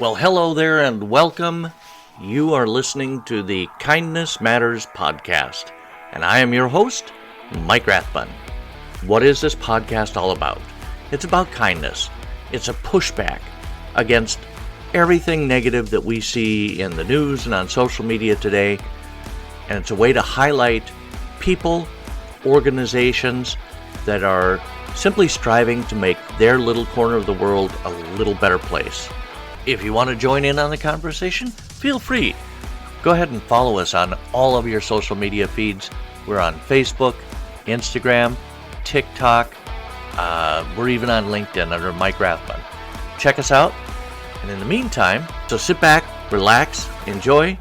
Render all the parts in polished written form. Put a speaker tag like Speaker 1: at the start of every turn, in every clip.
Speaker 1: Well, hello there and welcome. You are listening to the Kindness Matters podcast, and I am your host, Mike Rathbun. What is this podcast all about? It's about kindness. It's a pushback against everything negative that we see in the news and on social media today, and it's a way to highlight people, organizations that are simply striving to make their little corner of the world a little better place. If you want to join in on the conversation, feel free. Go ahead and follow us on all of your social media feeds. We're on Facebook, Instagram, TikTok. We're even on LinkedIn under Mike Rathbun. Check us out. And in the meantime, so sit back, relax, enjoy,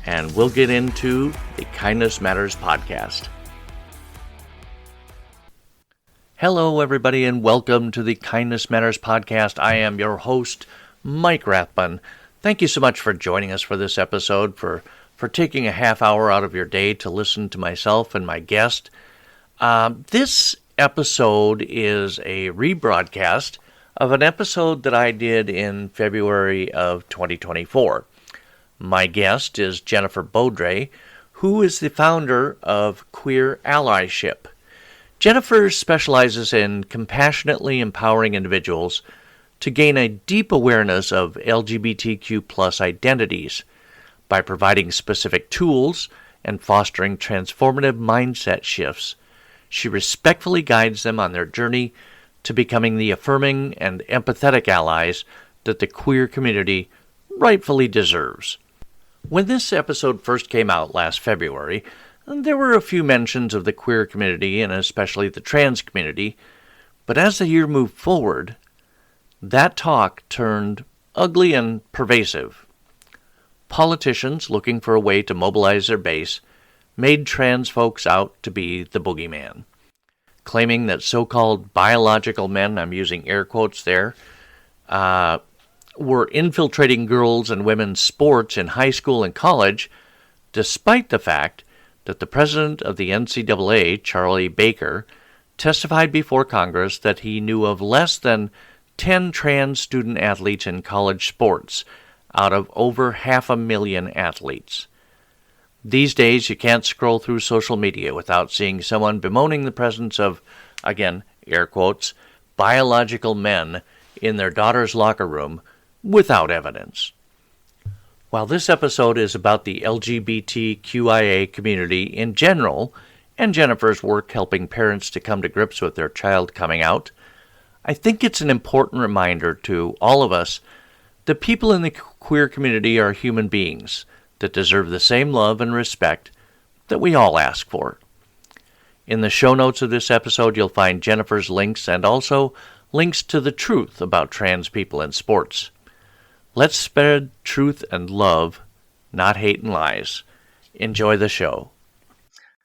Speaker 1: and we'll get into the Kindness Matters podcast. Hello, everybody, and welcome to the Kindness Matters podcast. I am your host, Mike Rathbun. Thank you so much for joining us for this episode, for taking a half hour out of your day to listen to myself and my guest. This episode is a rebroadcast of an episode that I did in February of 2024. My guest is Jennifer Beaudry, who is the founder of Queer Allyship. Jennifer specializes in compassionately empowering individuals to gain a deep awareness of LGBTQ plus identities by providing specific tools and fostering transformative mindset shifts. She respectfully guides them on their journey to becoming the affirming and empathetic allies that the queer community rightfully deserves. When this episode first came out last February, there were a few mentions of the queer community and especially the trans community, but as the year moved forward, that talk turned ugly and pervasive. Politicians looking for a way to mobilize their base made trans folks out to be the boogeyman, claiming that so-called biological men, I'm using air quotes there, were infiltrating girls' and women's sports in high school and college, despite the fact that the president of the NCAA, Charlie Baker, testified before Congress that he knew of less than 10 trans student athletes in college sports out of over 500,000 athletes. These days, you can't scroll through social media without seeing someone bemoaning the presence of, again, air quotes, biological men in their daughter's locker room without evidence. While this episode is about the LGBTQIA community in general, and Jennifer's work helping parents to come to grips with their child coming out, I think it's an important reminder to all of us that people in the queer community are human beings that deserve the same love and respect that we all ask for. In the show notes of this episode, you'll find Jennifer's links and also links to the truth about trans people in sports. Let's spread truth and love, not hate and lies. Enjoy the show.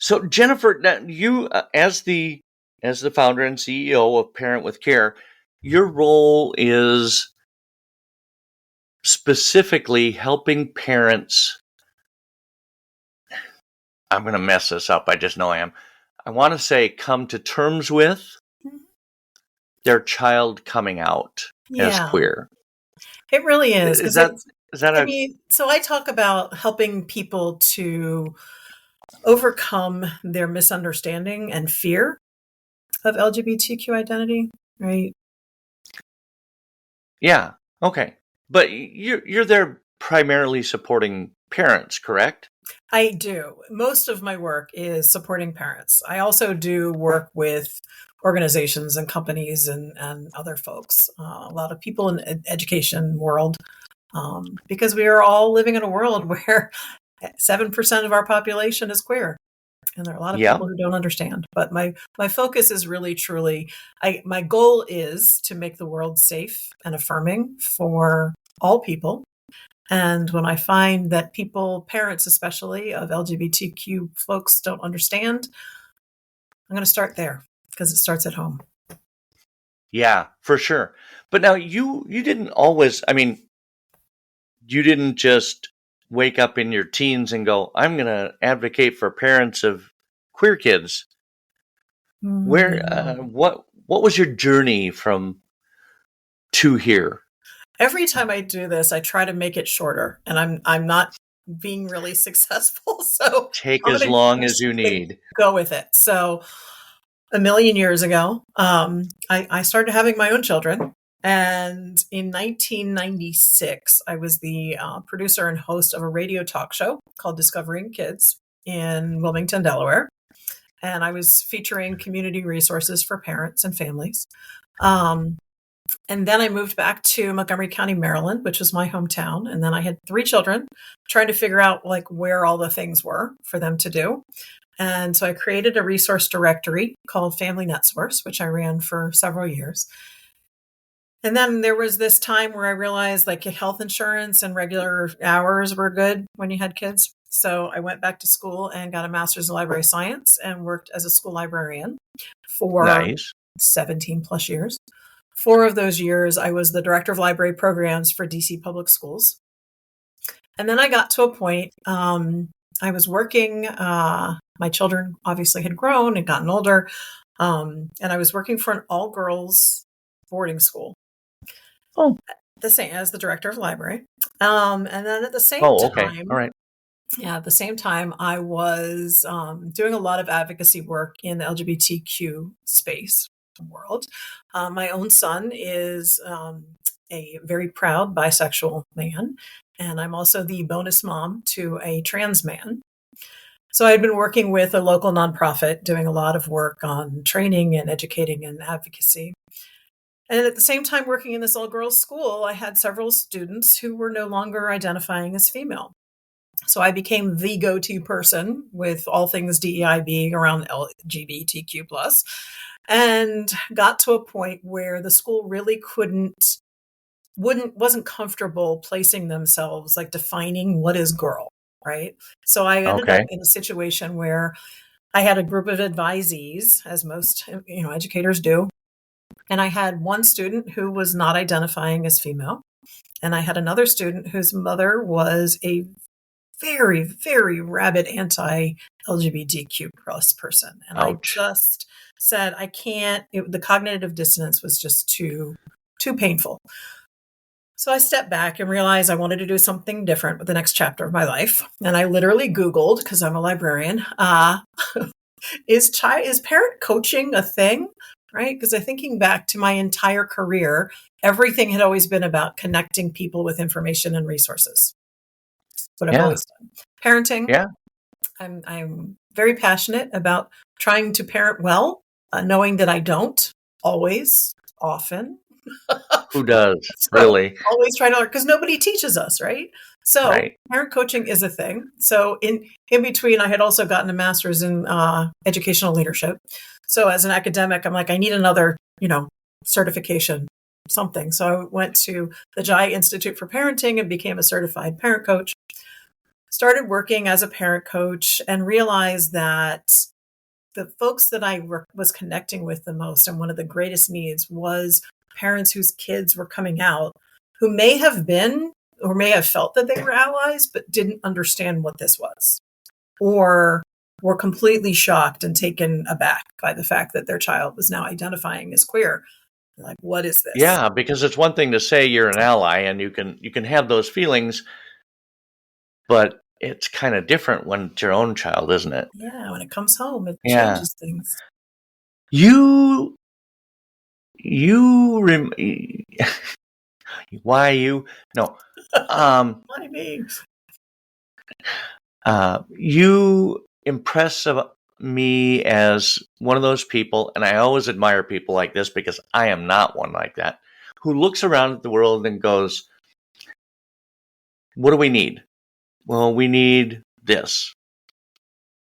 Speaker 1: So, Jennifer, you, as the founder and CEO of Parent with Care, your role is specifically helping parents. I'm going to mess this up. I just know I am. I want to say come to terms with their child coming out as queer.
Speaker 2: It really is.
Speaker 1: Is that
Speaker 2: so I talk about helping people to overcome their misunderstanding and fear of LGBTQ identity, right?
Speaker 1: Yeah. Okay. But you're there primarily supporting parents, correct?
Speaker 2: I do. Most of my work is supporting parents. I also do work with organizations and companies and other folks, a lot of people in the education world, because we are all living in a world where 7% of our population is queer. And there are a lot of people who don't understand. But my focus is really, truly, my goal is to make the world safe and affirming for all people. And when I find that people, parents especially, of LGBTQ folks don't understand, I'm going to start there because it starts at home.
Speaker 1: Yeah, for sure. But now you didn't always, you didn't just wake up in your teens and go, I'm going to advocate for parents of queer kids. Where, what was your journey from to here?
Speaker 2: every time I do this, I try to make it shorter, and I'm not being really successful. So
Speaker 1: Take
Speaker 2: I'm
Speaker 1: as
Speaker 2: going
Speaker 1: long
Speaker 2: to
Speaker 1: as you need.
Speaker 2: go with it. So a million years ago, I started having my own children. And in 1996, I was the producer and host of a radio talk show called Discovering Kids in Wilmington, Delaware. And I was featuring community resources for parents and families. Um, and then I moved back to Montgomery County, Maryland, which was my hometown. And then I had 3 children, trying to figure out like where all the things were for them to do. And so I created a resource directory called Family Net Source, which I ran for several years. And then there was this time where I realized like health insurance and regular hours were good when you had kids. So I went back to school and got a master's in library science and worked as a school librarian for
Speaker 1: Nice.
Speaker 2: 17 plus years. 4 of those years, I was the director of library programs for DC Public Schools. And then I got to a point, I was working, my children obviously had grown and gotten older, and I was working for an all-girls boarding school.
Speaker 1: Oh.
Speaker 2: The same as the director of library. And then at the same
Speaker 1: Okay.
Speaker 2: time,
Speaker 1: All right.
Speaker 2: yeah, at the same time, I was doing a lot of advocacy work in the LGBTQ space world. My own son is a very proud bisexual man, and I'm also the bonus mom to a trans man. So I had been working with a local nonprofit, doing a lot of work on training and educating and advocacy. And at the same time, working in this all-girls school, I had several students who were no longer identifying as female. So I became the go-to person with all things DEIB around LGBTQ+, and got to a point where the school really wasn't comfortable placing themselves, like defining what is girl, right? So I ended up in a situation where I had a group of advisees, as most educators do, and I had one student who was not identifying as female, and I had another student whose mother was a very, very rabid anti-LGBTQ plus person. And
Speaker 1: Ouch.
Speaker 2: I just said, I can't, the cognitive dissonance was just too painful. So I stepped back and realized I wanted to do something different with the next chapter of my life. And I literally Googled, because I'm a librarian, is parent coaching a thing? Right? Because I'm thinking back to my entire career, everything had always been about connecting people with information and resources. That's what I've always done. Parenting.
Speaker 1: Yeah.
Speaker 2: I'm very passionate about trying to parent well, knowing that I don't always, often.
Speaker 1: Who does? Really?
Speaker 2: Always try to learn, because nobody teaches us, right? So parent coaching is a thing. So in between, I had also gotten a master's in educational leadership. So as an academic, I'm like, I need another, certification, something. So I went to the Jai Institute for Parenting and became a certified parent coach. Started working as a parent coach and realized that the folks that I was connecting with the most, and one of the greatest needs, was parents whose kids were coming out, who may have been or may have felt that they were allies, but didn't understand what this was, or were completely shocked and taken aback by the fact that their child was now identifying as queer. Like, what is this?
Speaker 1: Yeah, because it's one thing to say you're an ally and you can have those feelings, but it's kind of different when it's your own child, isn't it?
Speaker 2: Yeah, when it comes home, it changes things.
Speaker 1: Why you? No.
Speaker 2: Why me?
Speaker 1: You impress me as one of those people, and I always admire people like this because I am not one like that, who looks around at the world and goes, what do we need? Well, we need this.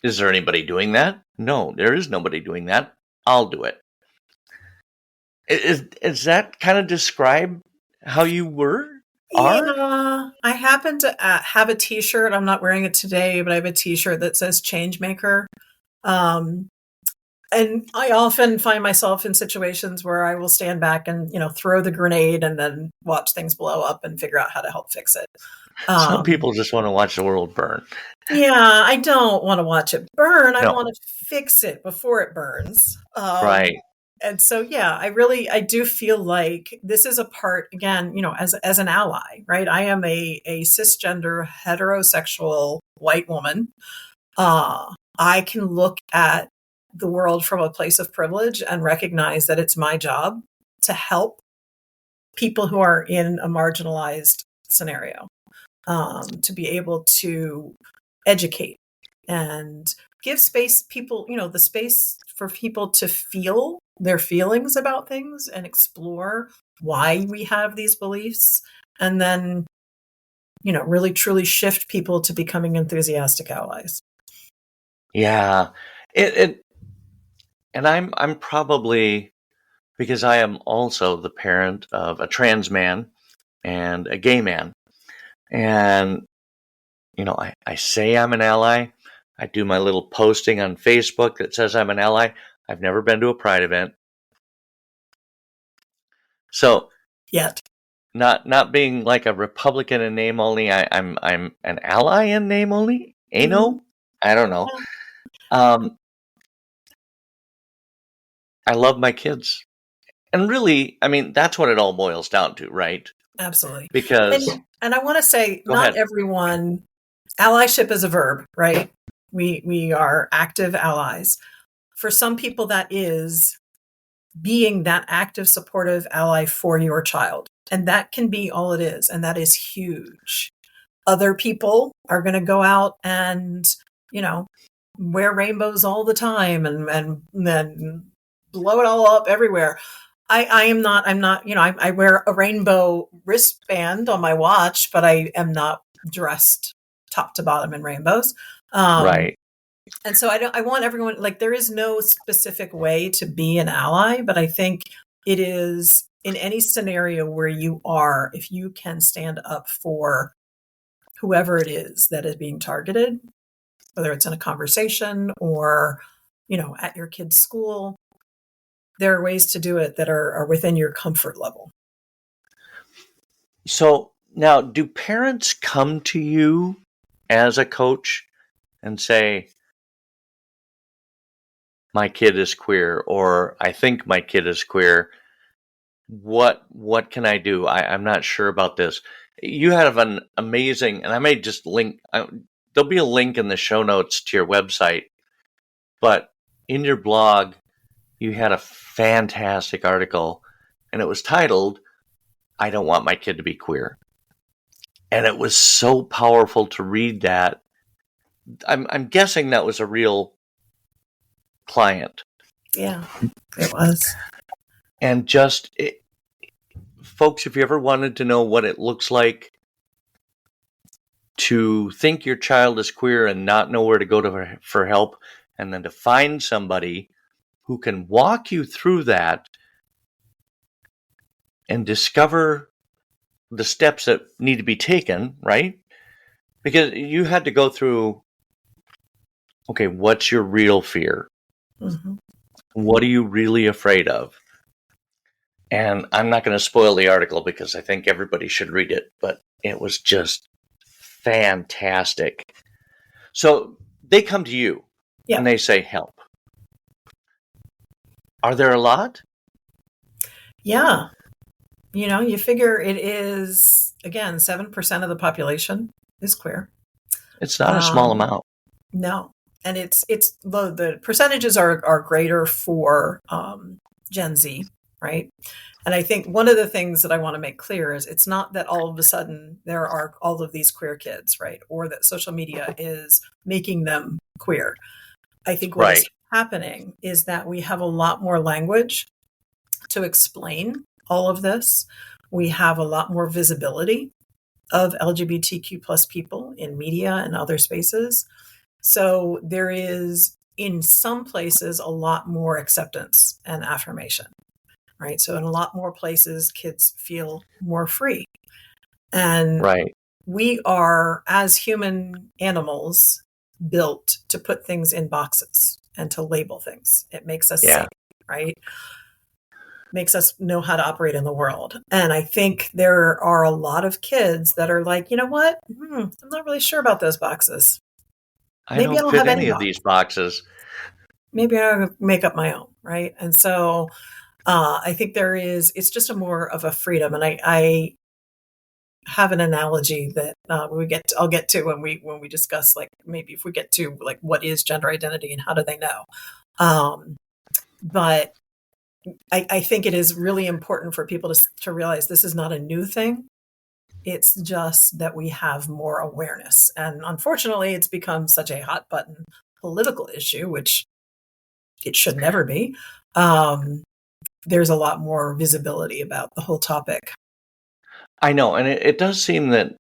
Speaker 1: Is there anybody doing that? No, there is nobody doing that. I'll do it. Is that kind of describe how you are?
Speaker 2: Yeah, I happen to have a T-shirt. I'm not wearing it today, but I have a T-shirt that says "Change Maker." And I often find myself in situations where I will stand back and throw the grenade and then watch things blow up and figure out how to help fix it.
Speaker 1: Some people just want to watch the world burn.
Speaker 2: Yeah, I don't want to watch it burn. I want to fix it before it burns.
Speaker 1: Right.
Speaker 2: And so, yeah, I do feel like this is a part, again, as an ally, right? I am a cisgender, heterosexual white woman. I can look at the world from a place of privilege and recognize that it's my job to help people who are in a marginalized scenario, to be able to educate and give space people, the space for people to feel their feelings about things and explore why we have these beliefs, and then, really truly shift people to becoming enthusiastic allies.
Speaker 1: Yeah. It and I'm probably, because I am also the parent of a trans man and a gay man. And, I say I'm an ally. I do my little posting on Facebook that says I'm an ally. I've never been to a pride event. So
Speaker 2: Yet.
Speaker 1: not being like a Republican in name only, I'm an ally in name only.
Speaker 2: Mhm.
Speaker 1: I don't know. I love my kids. And really, I mean, that's what it all boils down to, right?
Speaker 2: Absolutely.
Speaker 1: Because,
Speaker 2: And I want to say,
Speaker 1: go
Speaker 2: not
Speaker 1: ahead.
Speaker 2: everyone, allyship is a verb, right? We are active allies. For some people, that is being that active, supportive ally for your child. And that can be all it is. And that is huge. Other people are going to go out and, wear rainbows all the time and blow it all up everywhere. I'm not, I wear a rainbow wristband on my watch, but I am not dressed top to bottom in rainbows.
Speaker 1: Right.
Speaker 2: And so I want everyone, like, there is no specific way to be an ally, but I think it is in any scenario where you are, if you can stand up for whoever it is that is being targeted, whether it's in a conversation or, at your kid's school, there are ways to do it that are within your comfort level.
Speaker 1: So now, do parents come to you as a coach and say, my kid is queer, or I think my kid is queer? What can I do? I'm not sure about this. You have an amazing, and I may just link, there'll be a link in the show notes to your website, but in your blog, you had a fantastic article, and it was titled, I don't want my kid to be queer. And it was so powerful to read that. I'm guessing that was a real client.
Speaker 2: Yeah, it was.
Speaker 1: And just, folks, if you ever wanted to know what it looks like to think your child is queer and not know where to go for help, and then to find somebody who can walk you through that and discover the steps that need to be taken, right? Because you had to go through, okay, what's your real fear?
Speaker 2: Mm-hmm.
Speaker 1: What are you really afraid of? And I'm not going to spoil the article because I think everybody should read it, but it was just fantastic. So they come to you and they say, help. Are there a lot?
Speaker 2: Yeah. You figure it is, again, 7% of the population is queer.
Speaker 1: It's not a small amount.
Speaker 2: No. And it's the percentages are greater for Gen Z, right? And I think one of the things that I want to make clear is it's not that all of a sudden there are all of these queer kids, right? Or that social media is making them queer. I think what is happening is that we have a lot more language to explain all of this. We have a lot more visibility of LGBTQ plus people in media and other spaces. So there is, in some places, a lot more acceptance and affirmation, right? So in a lot more places, kids feel more free. And we are, as human animals, built to put things in boxes and to label things. It makes us safe, right? Makes us know how to operate in the world. And I think there are a lot of kids that are like, you know what? I'm not really sure about those boxes.
Speaker 1: I don't fit any of these boxes.
Speaker 2: maybe I'll make up my own, right? And so I think it's just a more of a freedom. And I have an analogy that I'll get to when we discuss, like, maybe if we get to like what is gender identity and how do they know. Um, but I think it is really important for people to realize this is not a new thing. It's just that we have more awareness. And unfortunately, it's become such a hot button political issue, which it should never be. There's a lot more visibility about the whole topic.
Speaker 1: I know, and it does seem that,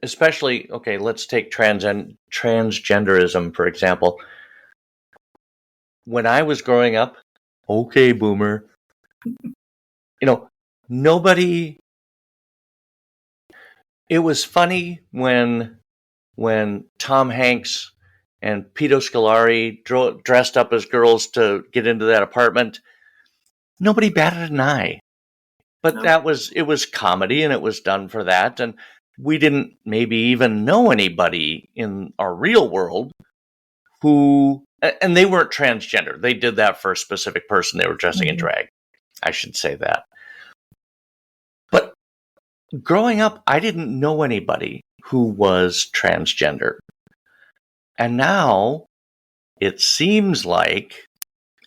Speaker 1: especially, okay, let's take transgenderism, for example. When I was growing up, okay, boomer, nobody, it was funny when Tom Hanks and Peter Scolari dressed up as girls to get into that apartment. Nobody batted an eye. But it was comedy, and it was done for that. And we didn't maybe even know anybody in our real world and they weren't transgender. They did that for a specific person. They were dressing in drag. I should say that. But growing up, I didn't know anybody who was transgender. And now it seems like,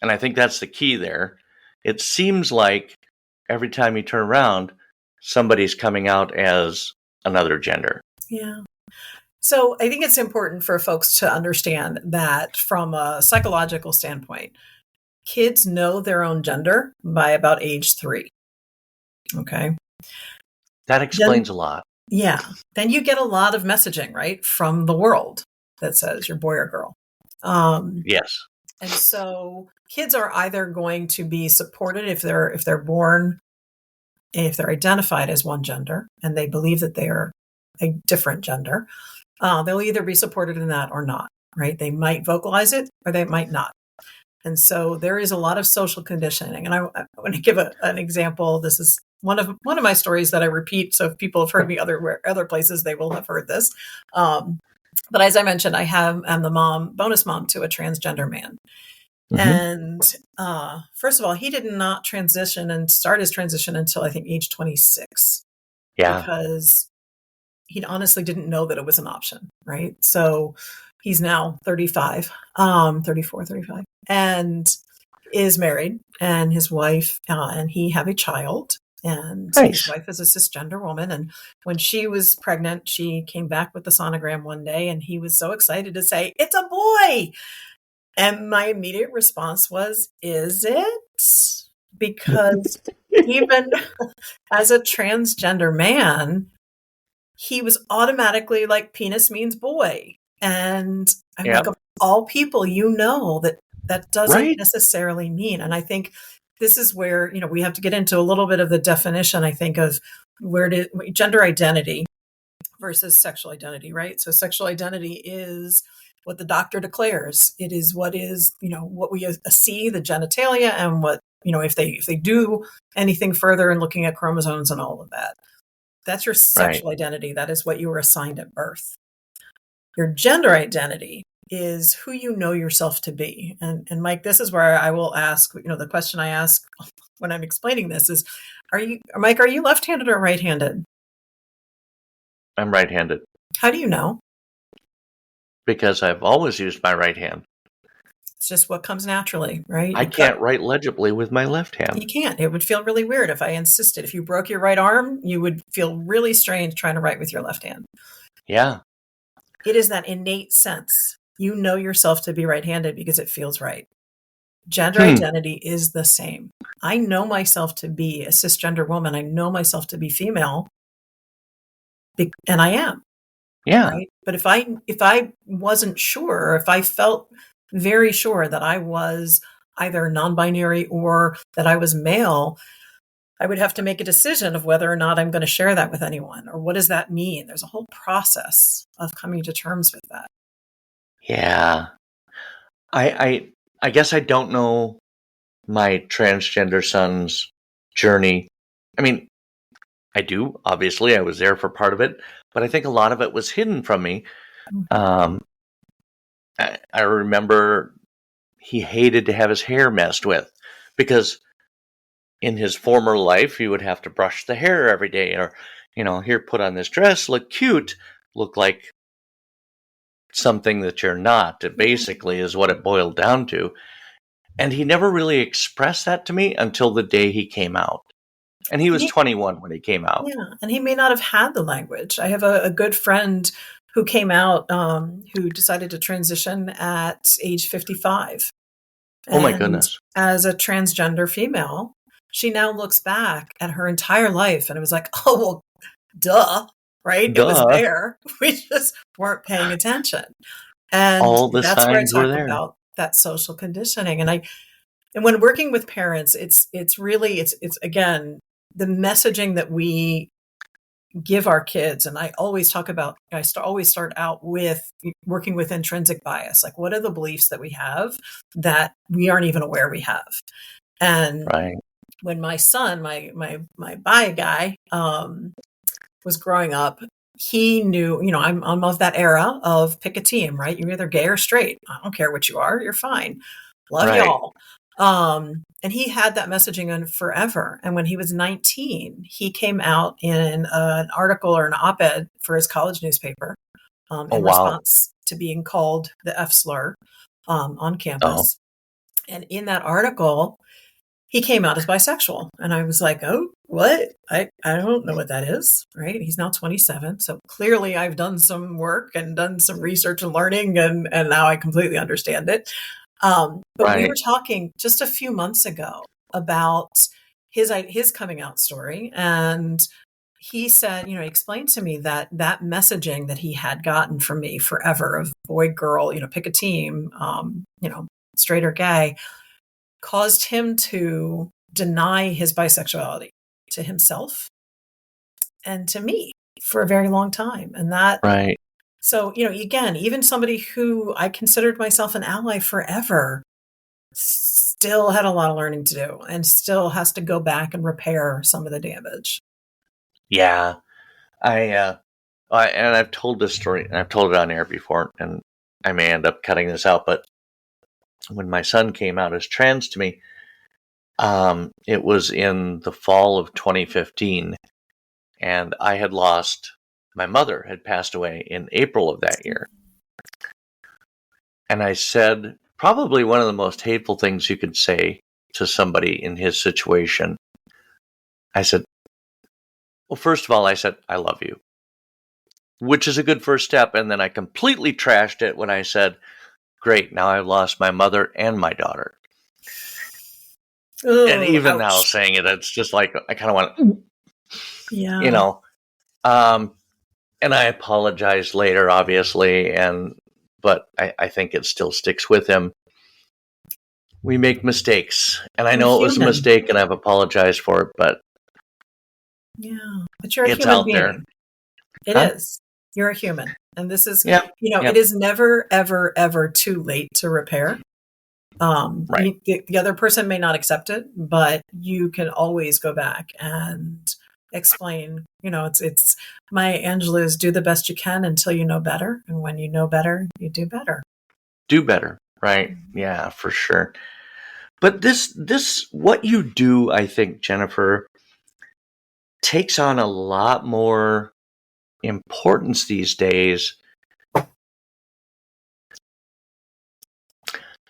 Speaker 1: and I think that's the key there, it seems like every time you turn around, somebody's coming out as another gender.
Speaker 2: Yeah. So I think it's important for folks to understand that from a psychological standpoint, kids know their own gender by about age 3. Okay.
Speaker 1: That explains a lot.
Speaker 2: Yeah. Then you get a lot of messaging, right, from the world that says you're boy or girl.
Speaker 1: Yes.
Speaker 2: And so kids are either going to be supported if they're born, if they're identified as one gender and they believe that they are a different gender. They'll either be supported in that or not, right? They might vocalize it or they might not. And so there is a lot of social conditioning. And I want to give an example. This is one of my stories that I repeat. So if people have heard me other places, they will have heard this. But as I mentioned, I'm the bonus mom to a transgender man. Mm-hmm. And first of all, he did not transition and start his transition until I think age 26.
Speaker 1: Yeah.
Speaker 2: Because he honestly didn't know that it was an option, right? So he's now 34, 35, and is married, and his wife and he have a child. And
Speaker 1: nice.
Speaker 2: His wife is a cisgender woman. And when she was pregnant, she came back with the sonogram one day, and he was so excited to say, "It's a boy." And my immediate response was, "Is it?" Because even as a transgender man, he was automatically like, penis means boy. And I'm like, of all people, that doesn't necessarily mean. And I think this is where, we have to get into a little bit of the definition, I think, of gender identity versus sexual identity, right? So sexual identity is what the doctor declares. It is what we see, the genitalia, and what, if they do anything further in looking at chromosomes and all of that. That's your sexual identity. That is what you were assigned at birth. Your gender identity is who you know yourself to be. And Mike, this is where I will ask, the question I ask when I'm explaining this is, are you left-handed or right-handed?
Speaker 1: I'm right-handed.
Speaker 2: How do you know?
Speaker 1: Because I've always used my right hand.
Speaker 2: It's just what comes naturally, right?
Speaker 1: I can't write legibly with my left hand.
Speaker 2: You can't. It would feel really weird if I insisted. If you broke your right arm, you would feel really strange trying to write with your left hand.
Speaker 1: Yeah.
Speaker 2: It is that innate sense. You know yourself to be right-handed because it feels right. Gender identity is the same. I know myself to be a cisgender woman. I know myself to be female. And I am.
Speaker 1: Yeah.
Speaker 2: Right? But if I wasn't sure, if I felt very sure that I was either non-binary or that I was male, I would have to make a decision of whether or not I'm going to share that with anyone, or what does that mean? There's a whole process of coming to terms with that.
Speaker 1: Yeah. I guess I don't know my transgender son's journey. I mean, I do, obviously. I was there for part of it, but I think a lot of it was hidden from me. I remember he hated to have his hair messed with, because in his former life, he would have to brush the hair every day, or, here, put on this dress, look cute, look like something that you're not. It basically is what it boiled down to. And he never really expressed that to me until the day he came out. And he was 21 when he came out.
Speaker 2: Yeah, and he may not have had the language. I have a good friend who came out, who decided to transition at age 55.
Speaker 1: Oh my goodness.
Speaker 2: As a transgender female, she now looks back at her entire life and it was like, oh, well, duh, right?
Speaker 1: Duh.
Speaker 2: It was there. We just weren't paying attention. And
Speaker 1: all the
Speaker 2: that's where I
Speaker 1: signs were
Speaker 2: talk
Speaker 1: there.
Speaker 2: about that social conditioning. And when working with parents, it's really again, the messaging that we give our kids. And I always always start out with working with intrinsic bias. Like, what are the beliefs that we have that we aren't even aware we have? And
Speaker 1: Right.
Speaker 2: when my son, my bi guy, was growing up, he knew, I'm of that era of pick a team, right? You're either gay or straight. I don't care what you are. You're fine. Love
Speaker 1: Right.
Speaker 2: y'all. And he had that messaging on forever. And when he was 19, he came out in an article or an op-ed for his college newspaper in response to being called the F slur on campus. And in that article, he came out as bisexual. And I was like, oh, what? I don't know what that is, right? He's now 27. So clearly I've done some work and done some research and learning, and now I completely understand it. But we were talking just a few months ago about his coming out story. And he said, he explained to me that messaging that he had gotten from me forever of boy, girl, pick a team, straight or gay, caused him to deny his bisexuality to himself and to me for a very long time. And that, so, again, even somebody who I considered myself an ally forever still had a lot of learning to do and still has to go back and repair some of the damage.
Speaker 1: Yeah. And I've told this story, and I've told it on air before, and I may end up cutting this out, but when my son came out as trans to me, it was in the fall of 2015, and I had lost, my mother had passed away in April of that year. And I said probably one of the most hateful things you could say to somebody in his situation. I said, well, first of all, I said, I love you, which is a good first step. And then I completely trashed it when I said, great, now I've lost my mother and my daughter. Ooh, and even ouch. Now saying it, it's just like, I kind of want to, and I apologized later, obviously, but I think it still sticks with him. We make mistakes, and I know it was a mistake, and I've apologized for it, but
Speaker 2: but you're a human being. There. It is. You're a human, and this is, it is never, ever, ever too late to repair. The other person may not accept it, but you can always go back and explain. It's Maya Angelou's do the best you can until you know better, and when you know better, you do better.
Speaker 1: Do better, right? Yeah, for sure. But this what you do, I think, Jennifer, takes on a lot more importance these days,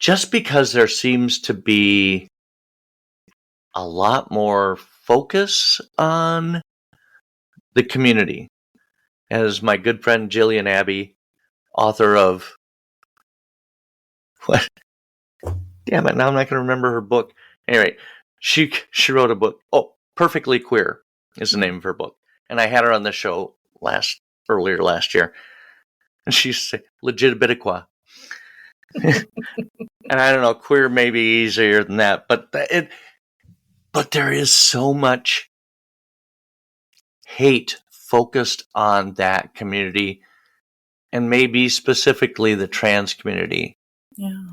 Speaker 1: just because there seems to be a lot more focus on the community. As my good friend Jillian Abbey, author of what? Damn it! Now I'm not going to remember her book. Anyway, she wrote a book. Oh, Perfectly Queer is the name of her book, and I had her on the show earlier last year, and she said legitibitiqua. And I don't know, queer may be easier than that, but there is so much hate focused on that community, and maybe specifically the trans community.
Speaker 2: Yeah.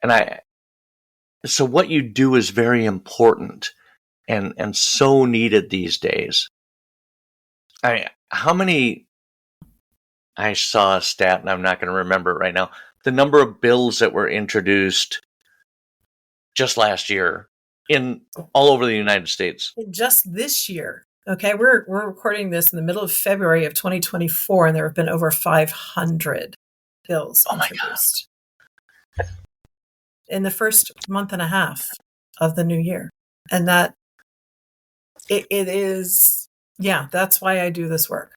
Speaker 1: And so what you do is very important and so needed these days. I saw a stat, and I'm not going to remember it right now, the number of bills that were introduced just last year in all over the United States.
Speaker 2: Just this year. Okay, we're recording this in the middle of February of 2024, and there have been over 500 bills introduced in the first month and a half of the new year. And that it is, that's why I do this work.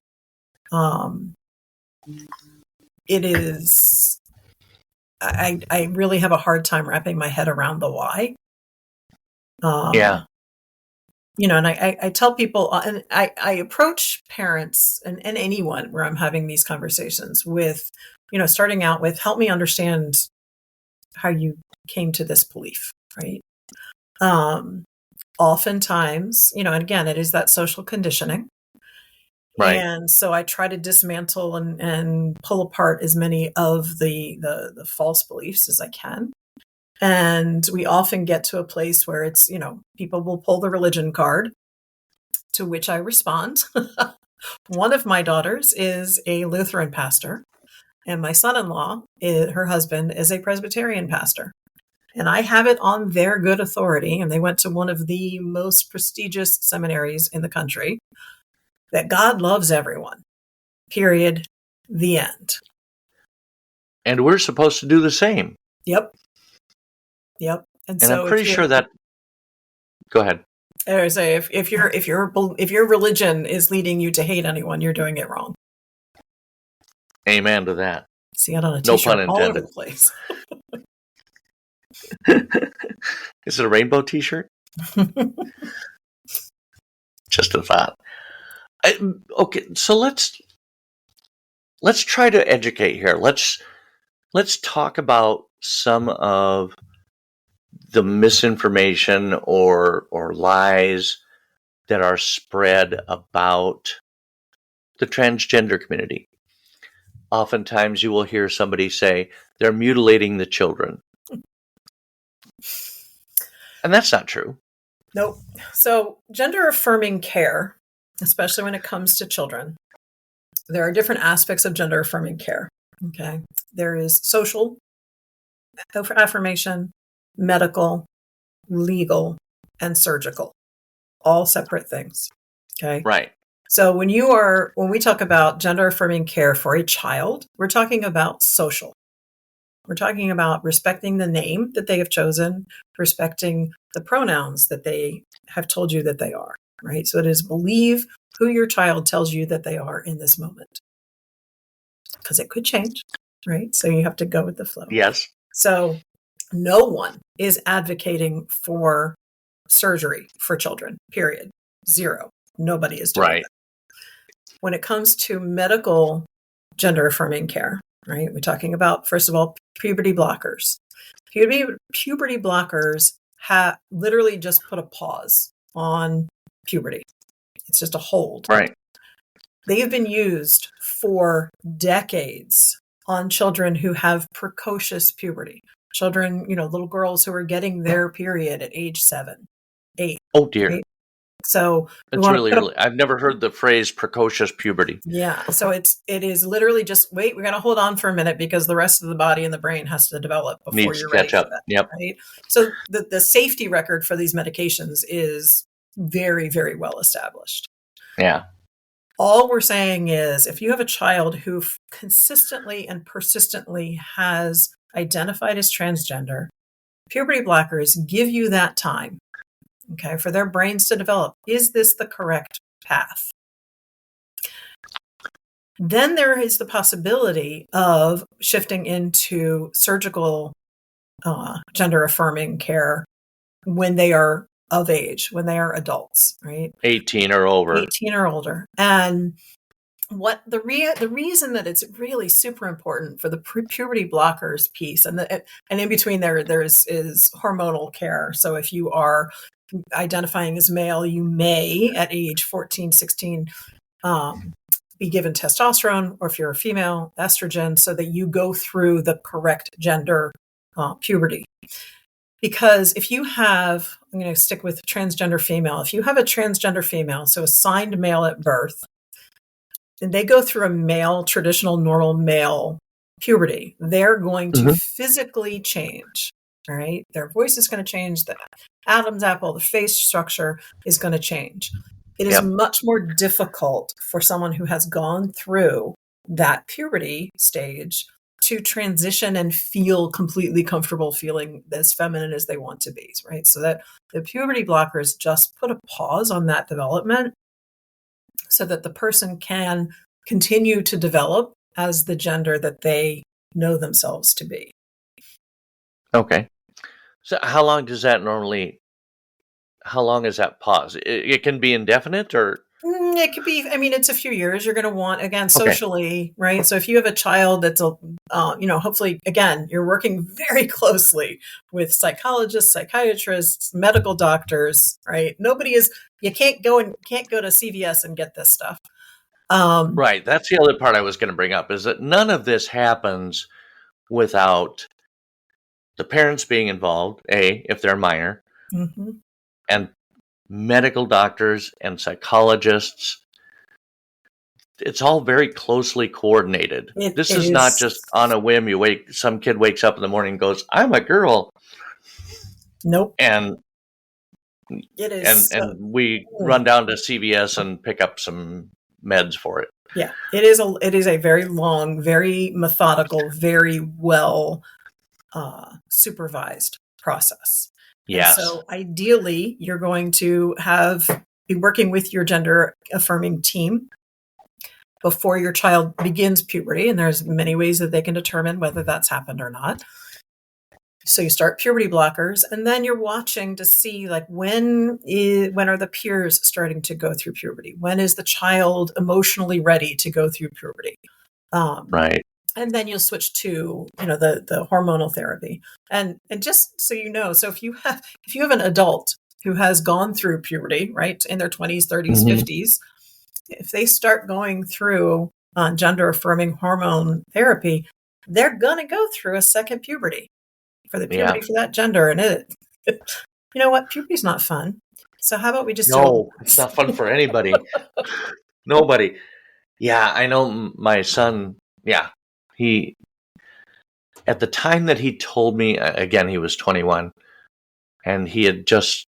Speaker 2: It is, I really have a hard time wrapping my head around the why. And I tell people, and I approach parents and anyone where I'm having these conversations with, starting out with, help me understand how you came to this belief, right? Oftentimes, and again, it is that social conditioning.
Speaker 1: Right.
Speaker 2: And so I try to dismantle and pull apart as many of the false beliefs as I can. And we often get to a place where it's, people will pull the religion card, to which I respond. One of my daughters is a Lutheran pastor, and my son-in-law, her husband, is a Presbyterian pastor. And I have it on their good authority, and they went to one of the most prestigious seminaries in the country, that God loves everyone. Period. The end.
Speaker 1: And we're supposed to do the same.
Speaker 2: Yep.
Speaker 1: And so I'm pretty sure that. Go ahead.
Speaker 2: I say if your religion is leading you to hate anyone, you're doing it wrong.
Speaker 1: Amen to that.
Speaker 2: See it on a t-shirt all over the place.
Speaker 1: Is it a rainbow t-shirt? Just a thought. Okay, so let's try to educate here. Let's talk about some of the misinformation or lies that are spread about the transgender community. Oftentimes you will hear somebody say they're mutilating the children. And that's not true.
Speaker 2: Nope. So gender-affirming care, especially when it comes to children, there are different aspects of gender-affirming care. Okay. There is social affirmation, medical, legal, and surgical, all separate things. Okay.
Speaker 1: Right.
Speaker 2: So when we talk about gender affirming care for a child, we're talking about social. We're talking about respecting the name that they have chosen, respecting the pronouns that they have told you that they are, right? So it is believe who your child tells you that they are in this moment, because it could change, right? So you have to go with the flow.
Speaker 1: Yes.
Speaker 2: So no one is advocating for surgery for children, period. Zero. Nobody is doing
Speaker 1: right.
Speaker 2: that. When it comes to medical gender affirming care, right? We're talking about, first of all, puberty blockers. Puberty blockers have literally just put a pause on puberty. It's just a hold.
Speaker 1: Right.
Speaker 2: They have been used for decades on children who have precocious puberty. Children, little girls who are getting their period at age 7, 8.
Speaker 1: Oh dear. Right?
Speaker 2: So
Speaker 1: it's really, I've never heard the phrase precocious puberty.
Speaker 2: Yeah. So it is literally just wait, we're going to hold on for a minute because the rest of the body and the brain has to develop before you're ready for that.
Speaker 1: Yep.
Speaker 2: Right. So the safety record for these medications is very, very well established.
Speaker 1: Yeah.
Speaker 2: All we're saying is if you have a child who consistently and persistently has identified as transgender, puberty blockers give you that time. Okay, for their brains to develop. Is this the correct path? Then there is the possibility of shifting into surgical gender affirming care when they are of age, when they are adults, right?
Speaker 1: 18 or over.
Speaker 2: 18 or older. And what the reason that it's really super important for the puberty blockers piece, and in between there is hormonal care. So if you are identifying as male, you may at age 14, 16 be given testosterone, or if you're a female, estrogen, so that you go through the correct gender puberty. Because if you have, I'm going to stick with transgender female, if you have a transgender female, so assigned male at birth, and they go through a male, traditional, normal male puberty, they're going to physically change. right? Their voice is going to change. The Adam's apple, the face structure is going to change. It is
Speaker 1: Yep.
Speaker 2: much more difficult for someone who has gone through that puberty stage to transition and feel completely comfortable feeling as feminine as they want to be, right? So that the puberty blockers just put a pause on that development so that the person can continue to develop as the gender that they know themselves to be.
Speaker 1: Okay. So how long is that pause? It can be indefinite or?
Speaker 2: It could be, I mean, it's a few years. You're going to want, again,
Speaker 1: Okay.
Speaker 2: socially, right? So if you have a child that's, hopefully, again, you're working very closely with psychologists, psychiatrists, medical doctors, right? You can't go to CVS and get this stuff.
Speaker 1: Right. That's the other part I was going to bring up, is that none of this happens without the parents being involved, if they're minor,
Speaker 2: Mm-hmm.
Speaker 1: and medical doctors and psychologists. It's all very closely coordinated. This is not just on a whim. Some kid wakes up in the morning and goes, "I'm a girl."
Speaker 2: Nope.
Speaker 1: And
Speaker 2: it is,
Speaker 1: and we run down to CVS and pick up some meds for it.
Speaker 2: Yeah, it is a very long, very methodical, very well supervised process.
Speaker 1: Yes.
Speaker 2: And so ideally, you're going to be working with your gender affirming team before your child begins puberty. And there's many ways that they can determine whether that's happened or not. So you start puberty blockers, and then you're watching to see, like, when are the peers starting to go through puberty? When is the child emotionally ready to go through puberty?
Speaker 1: Right.
Speaker 2: And then you'll switch to, the hormonal therapy. And just so you know, so if you have an adult who has gone through puberty, right, in their 20s, 30s, 50s, if they start going through gender affirming hormone therapy, they're going to go through a second puberty for the puberty for that gender. And you know what? Puberty's not fun. So how about we just
Speaker 1: it's not fun for anybody. Nobody. Yeah, I know my son. Yeah, he, at the time that he told me, again, he was 21, and he had just,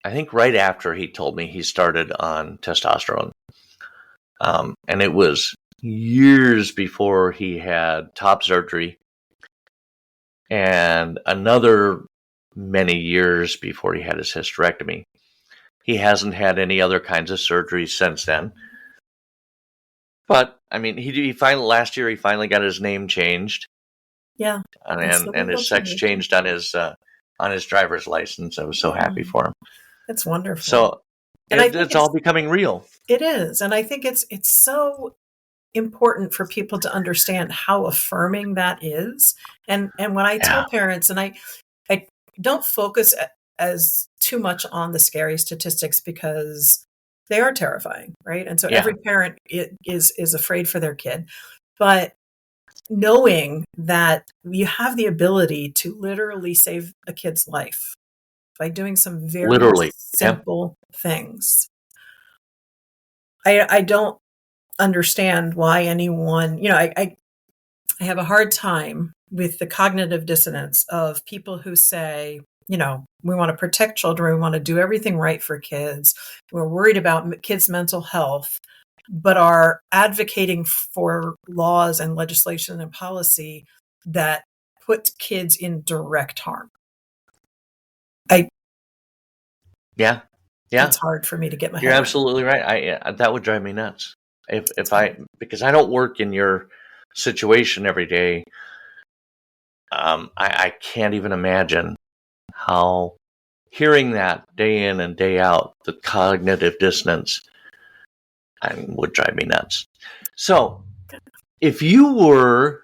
Speaker 1: I think right after he told me, he started on testosterone. And it was years before he had top surgery, and another many years before he had his hysterectomy. He hasn't had any other kinds of surgeries since then. But I mean, last year he finally got his name changed.
Speaker 2: Yeah,
Speaker 1: and his sex changed on his driver's license. I was so happy for him.
Speaker 2: That's wonderful.
Speaker 1: So it's all becoming real.
Speaker 2: It is, and I think it's so important for people to understand how affirming that is. And when I tell parents, and I don't focus as too much on the scary statistics, because they are terrifying, right? And so every parent is afraid for their kid. But knowing that you have the ability to literally save a kid's life by doing some very simple things. I don't understand why anyone, I have a hard time with the cognitive dissonance of people who say, we want to protect children, we want to do everything right for kids, we're worried about kids' mental health, but are advocating for laws and legislation and policy that put kids in direct harm. It's hard for me to get my head around.
Speaker 1: You're absolutely right. That would drive me nuts because I don't work in your situation every day. I can't even imagine how hearing that day in and day out, the cognitive dissonance, would drive me nuts. So if you were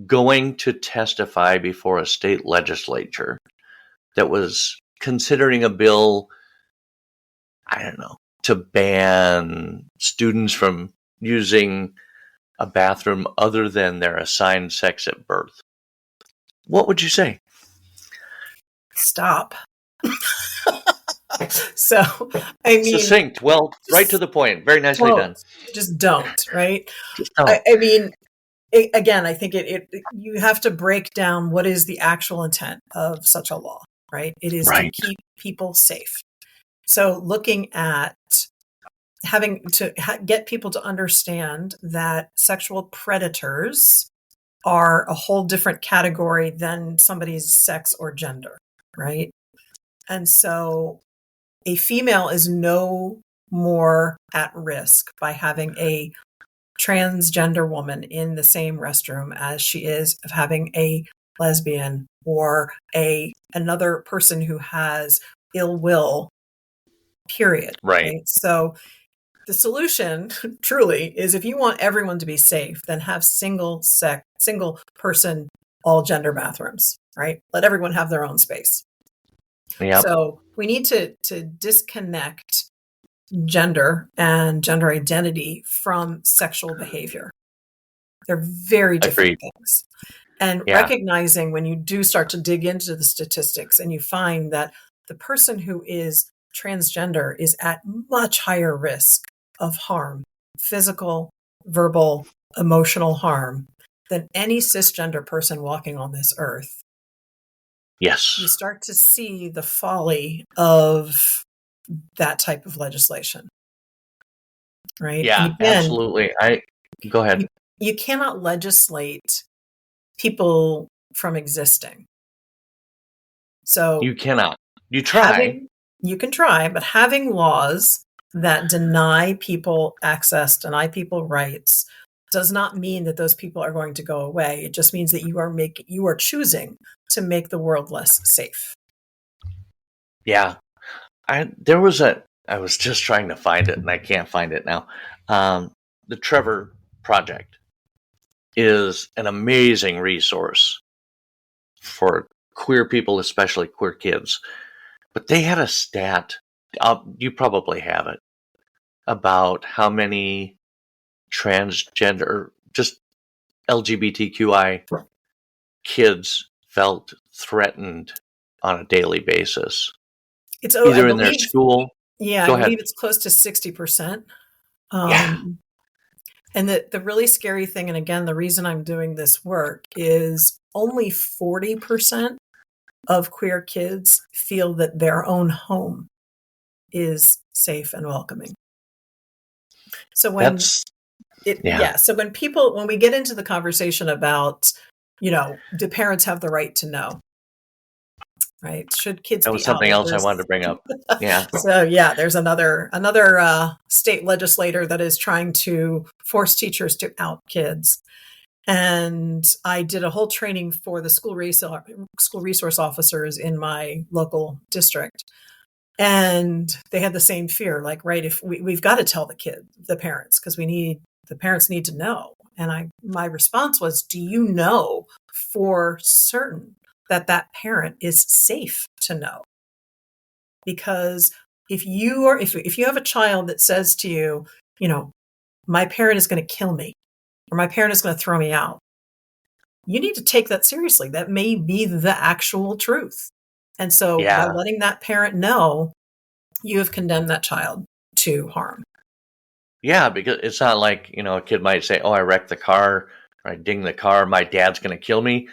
Speaker 1: going to testify before a state legislature that was considering a bill, I don't know, to ban students from using a bathroom other than their assigned sex at birth, what would you say?
Speaker 2: Stop. So, I mean,
Speaker 1: succinct. Well, right to the point. Very nicely done.
Speaker 2: Just don't, right?
Speaker 1: Just don't.
Speaker 2: I mean, again, I think you have to break down what is the actual intent of such a law, right? It is to
Speaker 1: Right.
Speaker 2: keep people safe. So looking at having to get people to understand that sexual predators are a whole different category than somebody's sex or gender, right? And so a female is no more at risk by having a transgender woman in the same restroom as she is of having a lesbian or another person who has ill will, period.
Speaker 1: Right.
Speaker 2: So the solution truly is, if you want everyone to be safe, then have single person, all gender bathrooms, right? Let everyone have their own space.
Speaker 1: Yep.
Speaker 2: So we need to disconnect gender and gender identity from sexual behavior. They're very different
Speaker 1: Agreed.
Speaker 2: things. And
Speaker 1: Yeah.
Speaker 2: recognizing when you do start to dig into the statistics and you find that the person who is transgender is at much higher risk of harm, physical, verbal, emotional harm, than any cisgender person walking on this earth,
Speaker 1: Yes.
Speaker 2: you start to see the folly of that type of legislation. Right?
Speaker 1: Yeah,
Speaker 2: And again,
Speaker 1: absolutely. Go ahead.
Speaker 2: you cannot legislate people from existing. So
Speaker 1: You cannot. You try.
Speaker 2: you can try, but having laws that deny people access, deny people rights, does not mean that those people are going to go away. It just means that you are choosing to make the world less safe.
Speaker 1: Yeah. I was just trying to find it and I can't find it now. The Trevor Project is an amazing resource for queer people, especially queer kids. But they had a stat, you probably have it, about how many transgender, just LGBTQI kids felt threatened on a daily basis,
Speaker 2: It's
Speaker 1: either in their school.
Speaker 2: Yeah,
Speaker 1: Go
Speaker 2: I
Speaker 1: ahead.
Speaker 2: believe it's close to 60%.
Speaker 1: Yeah.
Speaker 2: And the really scary thing, and again, the reason I'm doing this work, is only 40% of queer kids feel that their own home is safe and welcoming. So when when we get into the conversation about, do parents have the right to know? Right? Should kids
Speaker 1: That
Speaker 2: be
Speaker 1: was
Speaker 2: out?
Speaker 1: something else I wanted to bring up. Yeah.
Speaker 2: So there's another state legislator that is trying to force teachers to out kids. And I did a whole training for the school resource officers in my local district. And they had the same fear, like, right, if we've got to tell the parents, because the parents need to know. And my response was, do you know for certain that parent is safe to know? Because if you have a child that says to you, my parent is going to kill me, or my parent is going to throw me out, you need to take that seriously. That may be the actual truth. And so by letting that parent know, you have condemned that child to harm.
Speaker 1: Yeah, because it's not like, a kid might say, oh, I wrecked the car, or I dinged the car, my dad's going to kill me.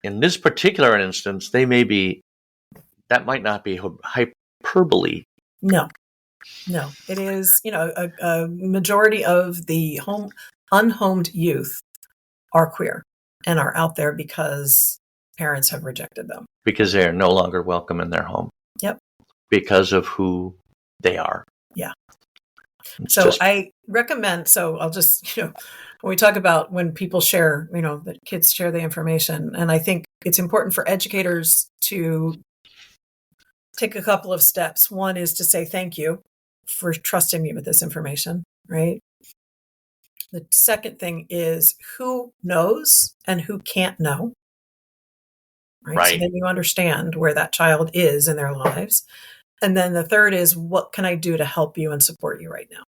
Speaker 1: In this particular instance, that might not be hyperbole.
Speaker 2: No, it is, a majority of the unhomed youth are queer and are out there because parents have rejected them.
Speaker 1: Because they are no longer welcome in their home.
Speaker 2: Yep.
Speaker 1: Because of who they are.
Speaker 2: Yeah. I recommend, I'll just, when we talk about when people share, that kids share the information, and I think it's important for educators to take a couple of steps. One is to say thank you for trusting me with this information, right? The second thing is who knows and who can't know, right? So then you understand where that child is in their lives. And then the third is, what can I do to help you and support you right now?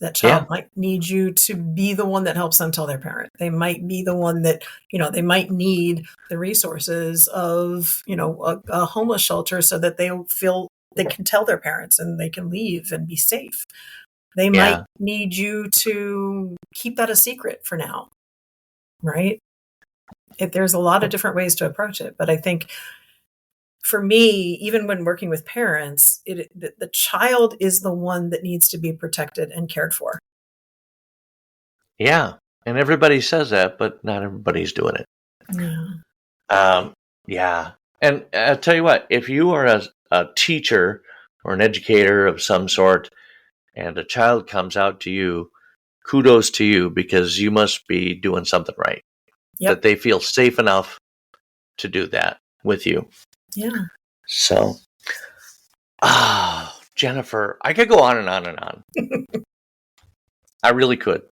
Speaker 2: That child might need you to be the one that helps them tell their parent. They might be the one that, they might need the resources of, a homeless shelter so that they feel they can tell their parents and they can leave and be safe. They
Speaker 1: Yeah.
Speaker 2: might need you to keep that a secret for now, right? There's a lot of different ways to approach it. But I think for me, even when working with parents, the child is the one that needs to be protected and cared for.
Speaker 1: Yeah. And everybody says that, but not everybody's doing it.
Speaker 2: Yeah.
Speaker 1: Yeah. And I'll tell you what, if you are a teacher or an educator of some sort, and a child comes out to you, kudos to you, because you must be doing something right.
Speaker 2: Yep.
Speaker 1: That they feel safe enough to do that with you.
Speaker 2: Yeah.
Speaker 1: So, Jennifer, I could go on and on and on. I really could.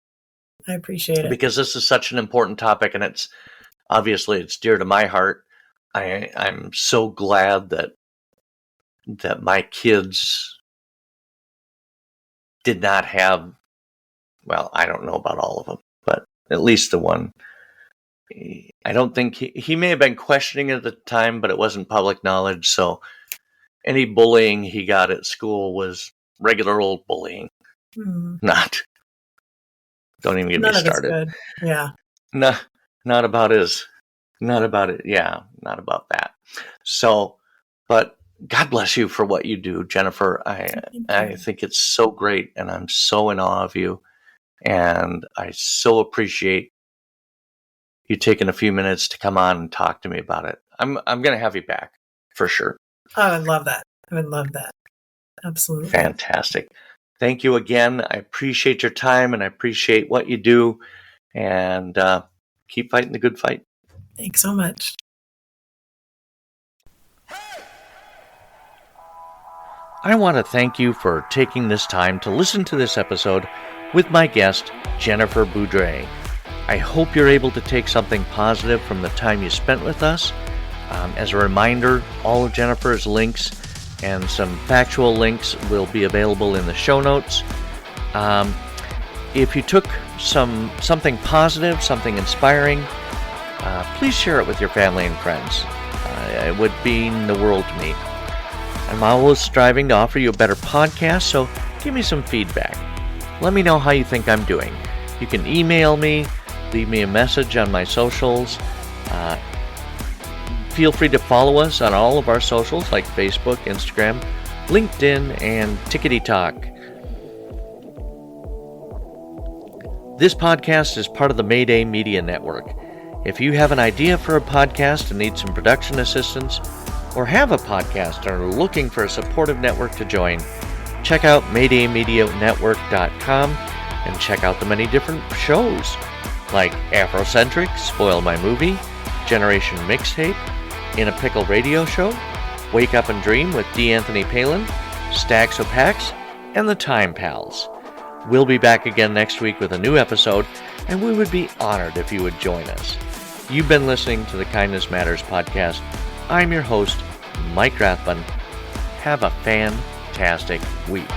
Speaker 2: I appreciate it.
Speaker 1: Because this is such an important topic, and it's dear to my heart. I'm so glad that my kids did not have, well, I don't know about all of them, but at least the one. I don't think he may have been questioning it at the time, but it wasn't public knowledge. So any bullying he got at school was regular old bullying. Not. Don't even get me started.
Speaker 2: None of it's good. Yeah.
Speaker 1: Not about it. Yeah, not about that. So, but God bless you for what you do, Jennifer. I think it's so great, and I'm so in awe of you, and I so appreciate you taking a few minutes to come on and talk to me about it. I'm going to have you back for sure.
Speaker 2: I would love that. Absolutely.
Speaker 1: Fantastic. Thank you again. I appreciate your time, and I appreciate what you do, and keep fighting the good fight.
Speaker 2: Thanks so much.
Speaker 1: I want to thank you for taking this time to listen to this episode with my guest, Jennifer Boudreau. I hope you're able to take something positive from the time you spent with us. As a reminder, all of Jennifer's links and some factual links will be available in the show notes. If you took something positive, something inspiring, please share it with your family and friends. It would mean the world to me. I'm always striving to offer you a better podcast, so give me some feedback. Let me know how you think I'm doing. You can email me, leave me a message on my socials. Feel free to follow us on all of our socials like Facebook, Instagram, LinkedIn, and Tickety Talk. This podcast is part of the Mayday Media Network. If you have an idea for a podcast and need some production assistance, or have a podcast and are looking for a supportive network to join, check out MaydayMediaNetwork.com and check out the many different shows like Afrocentric, Spoil My Movie, Generation Mixtape, In a Pickle Radio Show, Wake Up and Dream with D. Anthony Palin, Stacks O'Pax, and the Time Pals. We'll be back again next week with a new episode, and we would be honored if you would join us. You've been listening to the Kindness Matters podcast. I'm your host, Mike Rathbun. Have a fantastic week.